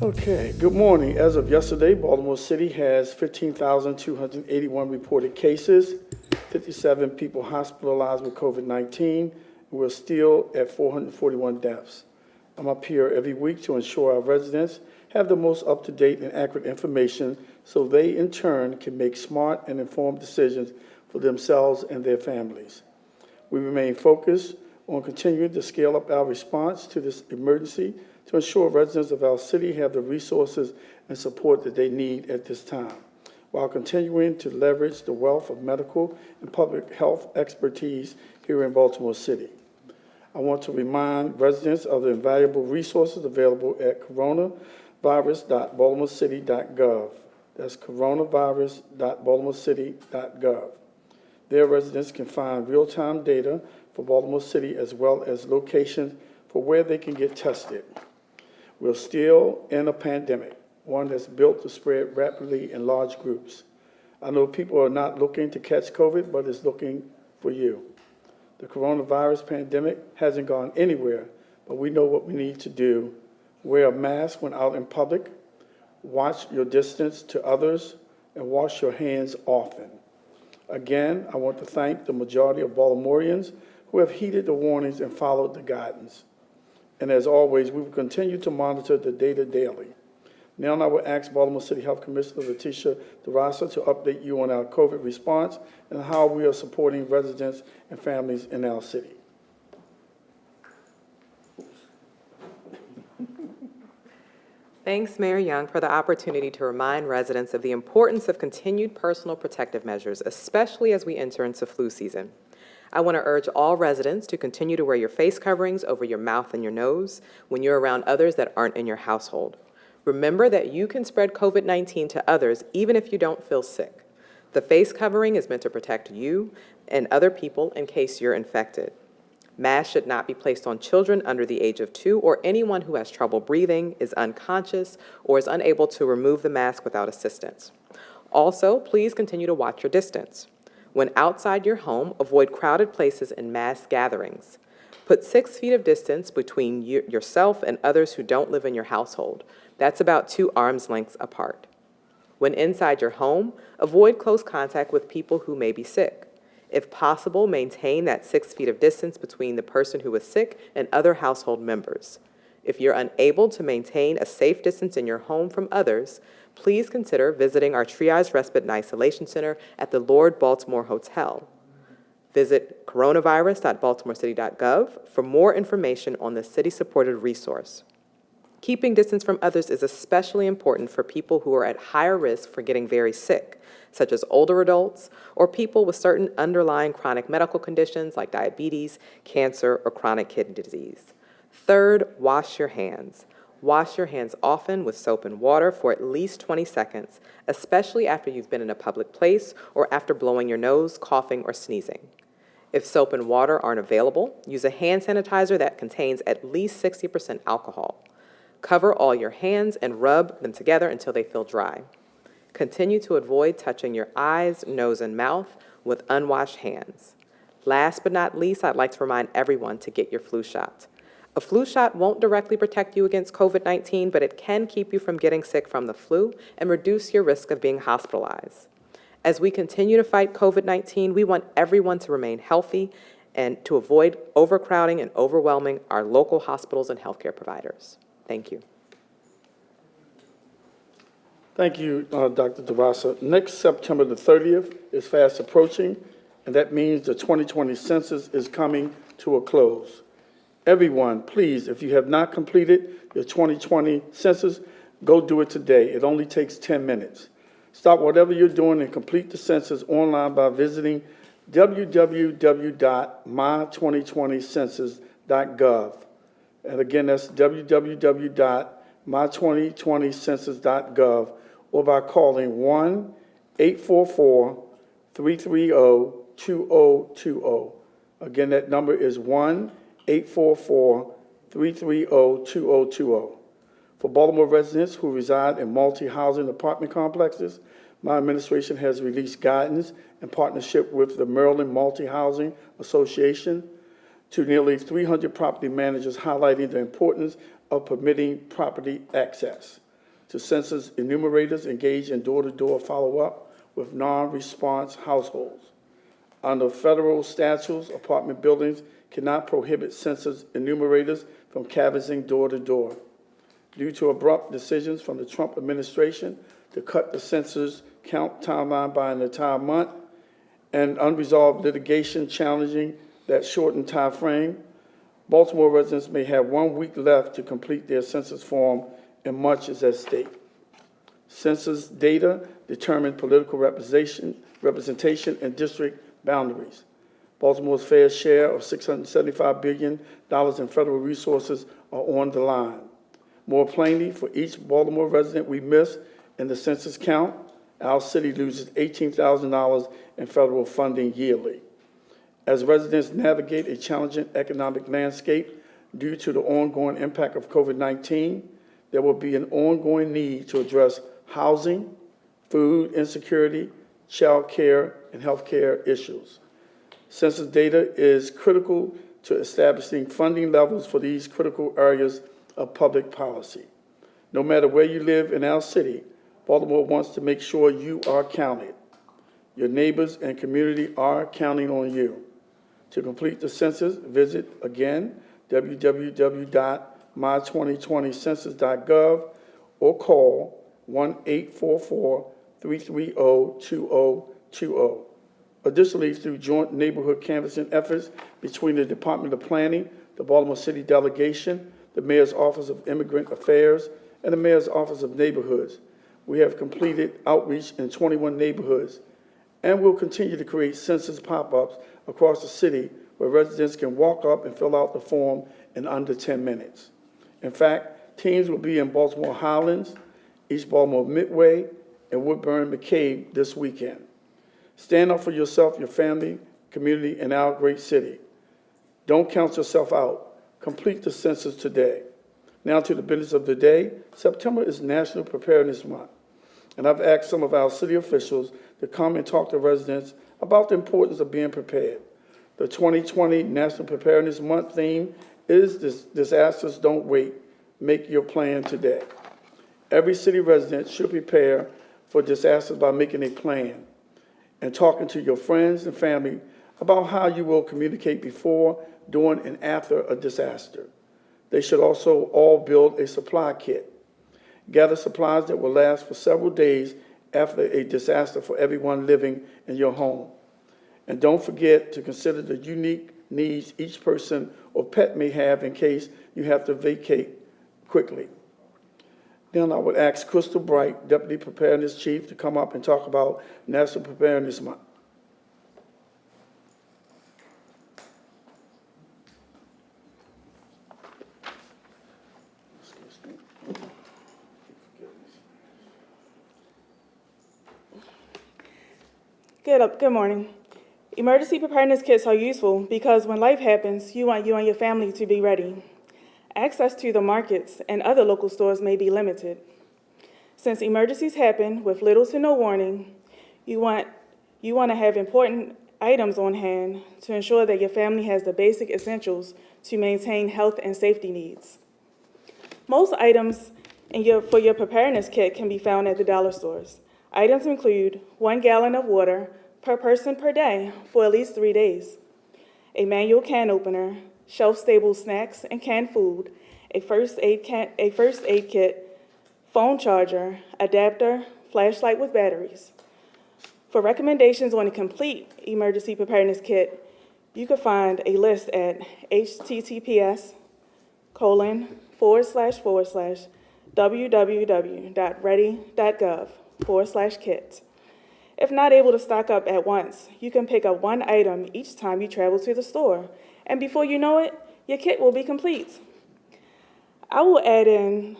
Okay, good morning. As of yesterday, Baltimore City has 15,281 reported cases, 57 people hospitalized with COVID-19, and we're still at 441 deaths. I'm up here every week to ensure our residents have the most up-to-date and accurate information so they, in turn, can make smart and informed decisions for themselves and their families. We remain focused on continuing to scale up our response to this emergency to ensure residents of our city have the resources and support that they need at this time, while continuing to leverage the wealth of medical and public health expertise here in Baltimore City. I want to remind residents of the invaluable resources available at coronavirus.baltimorecity.gov. That's coronavirus.baltimorecity.gov. There, residents can find real-time data for Baltimore City as well as locations for where they can get tested. We're still in a pandemic, one that's built to spread rapidly in large groups. I know people are not looking to catch COVID, but it's looking for you. The coronavirus pandemic hasn't gone anywhere, but we know what we need to do. Wear a mask when out in public, watch your distance to others, and wash your hands often. Again, I want to thank the majority of Baltimoreans who have heeded the warnings and followed the guidance. And as always, we will continue to monitor the data daily. Now I will ask Baltimore City Health Commissioner Attila to update you on our COVID response and how we are supporting residents and families in our city. Thanks, Mayor Young, for the opportunity to remind residents of the importance of continued personal protective measures, especially as we enter into flu season. I want to urge all residents to continue to wear your face coverings over your mouth and your nose when you're around others that aren't in your household. Remember that you can spread COVID-19 to others even if you don't feel sick. The face covering is meant to protect you and other people in case you're infected. Masks should not be placed on children under the age of 2 or anyone who has trouble breathing, is unconscious, or is unable to remove the mask without assistance. Also, please continue to watch your distance. When outside your home, avoid crowded places and mass gatherings. Put 6 feet of distance between yourself and others who don't live in your household. That's about 2 arms lengths apart. When inside your home, avoid close contact with people who may be sick. If possible, maintain that 6 feet of distance between the person who is sick and other household members. If you're unable to maintain a safe distance in your home from others, please consider visiting our Triage Respite and Isolation Center at the Lord Baltimore Hotel. Visit coronavirus.baltimorecity.gov for more information on the city-supported resource. Keeping distance from others is especially important for people who are at higher risk for getting very sick, such as older adults or people with certain underlying chronic medical conditions like diabetes, cancer, or chronic kidney disease. Third, wash your hands. Wash your hands often with soap and water for at least 20 seconds, especially after you've been in a public place or after blowing your nose, coughing, or sneezing. If soap and water aren't available, use a hand sanitizer that contains at least 60% alcohol. Cover all your hands and rub them together until they feel dry. Continue to avoid touching your eyes, nose, and mouth with unwashed hands. Last but not least, I'd like to remind everyone to get your flu shot. A flu shot won't directly protect you against COVID-19, but it can keep you from getting sick from the flu and reduce your risk of being hospitalized. As we continue to fight COVID-19, we want everyone to remain healthy and to avoid overcrowding and overwhelming our local hospitals and healthcare providers. Thank you. Thank you, Dr. DeRosa. Next September the 30th is fast approaching, and that means the 2020 census is coming to a close. Everyone, please, if you have not completed your 2020 census, go do it today. It only takes 10 minutes. Stop whatever you're doing and complete the census online by visiting www.my2020census.gov. And again, that's www.my2020census.gov, or by calling 1-844-330-2020. Again, that number is 1-844-330-2020. For Baltimore residents who reside in multi-housing apartment complexes, my administration has released guidance in partnership with the Maryland Multi-Housing Association to nearly 300 property managers, highlighting the importance of permitting property access. to census enumerators engaged in door-to-door follow-up with non-response households. Under federal statutes, apartment buildings cannot prohibit census enumerators from canvassing door-to-door. Due to abrupt decisions from the Trump administration to cut the census count timeline by an entire month and unresolved litigation challenging that shortened time frame, Baltimore residents may have 1 week left to complete their census form, and much is at stake. Census data determine political representation and district boundaries. Baltimore's fair share of $675 billion in federal resources are on the line. More plainly, for each Baltimore resident we miss in the census count, our city loses $18,000 in federal funding yearly. As residents navigate a challenging economic landscape due to the ongoing impact of COVID-19, there will be an ongoing need to address housing, food insecurity, child care, and health care issues. Census data is critical to establishing funding levels for these critical areas of public policy. No matter where you live in our city, Baltimore wants to make sure you are counted. Your neighbors and community are counting on you. To complete the census, visit again www.my2020census.gov or call 1-844-330-2020. Additionally, through joint neighborhood canvassing efforts between the Department of Planning, the Baltimore City Delegation, the Mayor's Office of Immigrant Affairs, and the Mayor's Office of Neighborhoods, we have completed outreach in 21 neighborhoods and will continue to create census pop-ups across the city where residents can walk up and fill out the form in under 10 minutes. In fact, teams will be in Baltimore Highlands, East Baltimore Midway, and Woodburn McCabe this weekend. Stand up for yourself, your family, community, and our great city. Don't count yourself out. Complete the census today. Now to the business of the day. September is National Preparedness Month, and I've asked some of our city officials to come and talk to residents about the importance of being prepared. The 2020 National Preparedness Month theme is Disasters Don't Wait, Make Your Plan Today. Every city resident should prepare for disasters by making a plan and talking to your friends and family about how you will communicate before, during, and after a disaster. They should also all build a supply kit. Gather supplies that will last for several days after a disaster for everyone living in your home. And don't forget to consider the unique needs each person or pet may have in case you have to vacate quickly. Then I would ask Crystal Bright, Deputy Preparedness Chief, to come up and talk about National Preparedness Month. Good morning. Emergency preparedness kits are useful because when life happens, you want you and your family to be ready. Access to the markets and other local stores may be limited. Since emergencies happen with little to no warning, you want to have important items on hand to ensure that your family has the basic essentials to maintain health and safety needs. Most items for your preparedness kit can be found at the dollar stores. Items include 1 gallon of water per person per day for at least 3 days, a manual can opener, shelf-stable snacks and canned food, a first aid kit, phone charger, adapter, flashlight with batteries. For recommendations on a complete emergency preparedness kit, you can find a list at https://www.ready.gov/kit. If not able to stock up at once, you can pick up one item each time you travel to the store, and before you know it, your kit will be complete. I will add in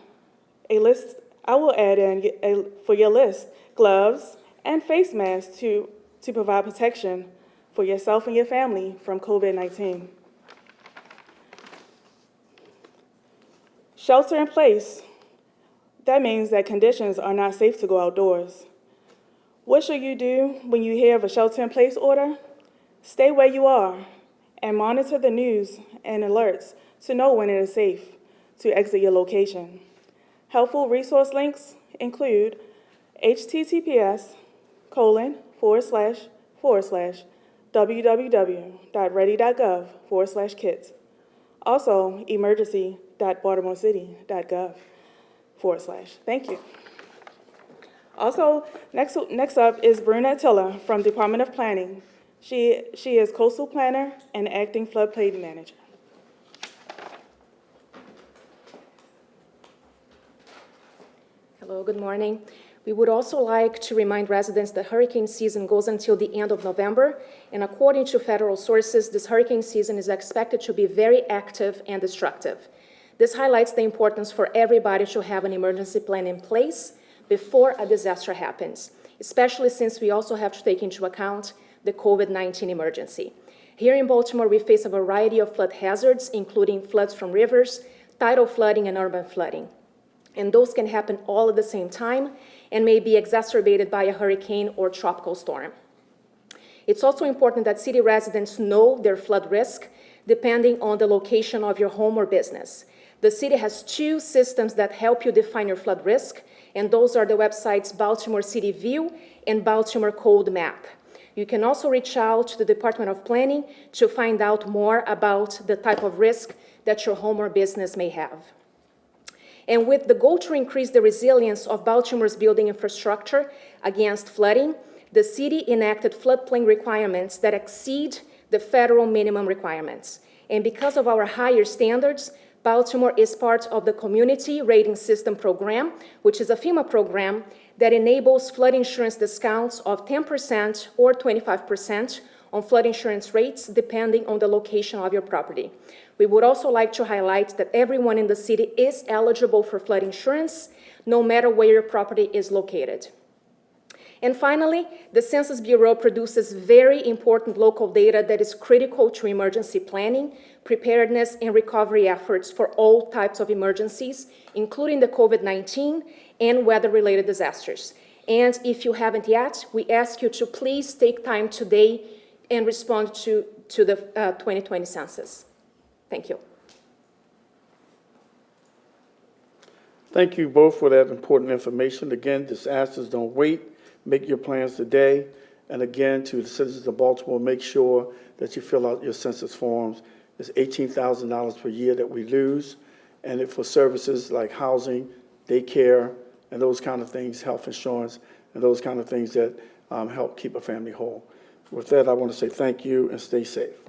for your list gloves and face masks to provide protection for yourself and your family from COVID-19. Shelter in place. That means that conditions are not safe to go outdoors. What should you do when you hear of a shelter-in-place order? Stay where you are and monitor the news and alerts to know when it is safe to exit your location. Helpful resource links include https://www.ready.gov/kits. Also, emergency.baltimorecity.gov/. Thank you. Also, next up is Bruno Attila from Department of Planning. She is coastal planner and acting floodplain manager. Hello, good morning. We would also like to remind residents that hurricane season goes until the end of November, and according to federal sources, this hurricane season is expected to be very active and destructive. This highlights the importance for everybody to have an emergency plan in place before a disaster happens, especially since we also have to take into account the COVID-19 emergency. Here in Baltimore, we face a variety of flood hazards, including floods from rivers, tidal flooding, and urban flooding. And those can happen all at the same time and may be exacerbated by a hurricane or tropical storm. It's also important that city residents know their flood risk depending on the location of your home or business. The city has two systems that help you define your flood risk, and those are the websites Baltimore City View and Baltimore Cold Map. You can also reach out to the Department of Planning to find out more about the type of risk that your home or business may have. And with the goal to increase the resilience of Baltimore's building infrastructure against flooding, the city enacted floodplain requirements that exceed the federal minimum requirements. And because of our higher standards, Baltimore is part of the Community Rating System Program, which is a FEMA program that enables flood insurance discounts of 10% or 25% on flood insurance rates, depending on the location of your property. We would also like to highlight that everyone in the city is eligible for flood insurance, no matter where your property is located. And finally, the Census Bureau produces very important local data that is critical to emergency planning, preparedness, and recovery efforts for all types of emergencies, including the COVID-19 and weather-related disasters. And if you haven't yet, we ask you to please take time today and respond to the 2020 census. Thank you. Thank you both for that important information. Again, disasters don't wait. Make your plans today. And again, to the citizens of Baltimore, make sure that you fill out your census forms. It's $18,000 per year that we lose. And for services like housing, daycare, and those kind of things, health insurance, and those kind of things that help keep a family whole. With that, I want to say thank you and stay safe.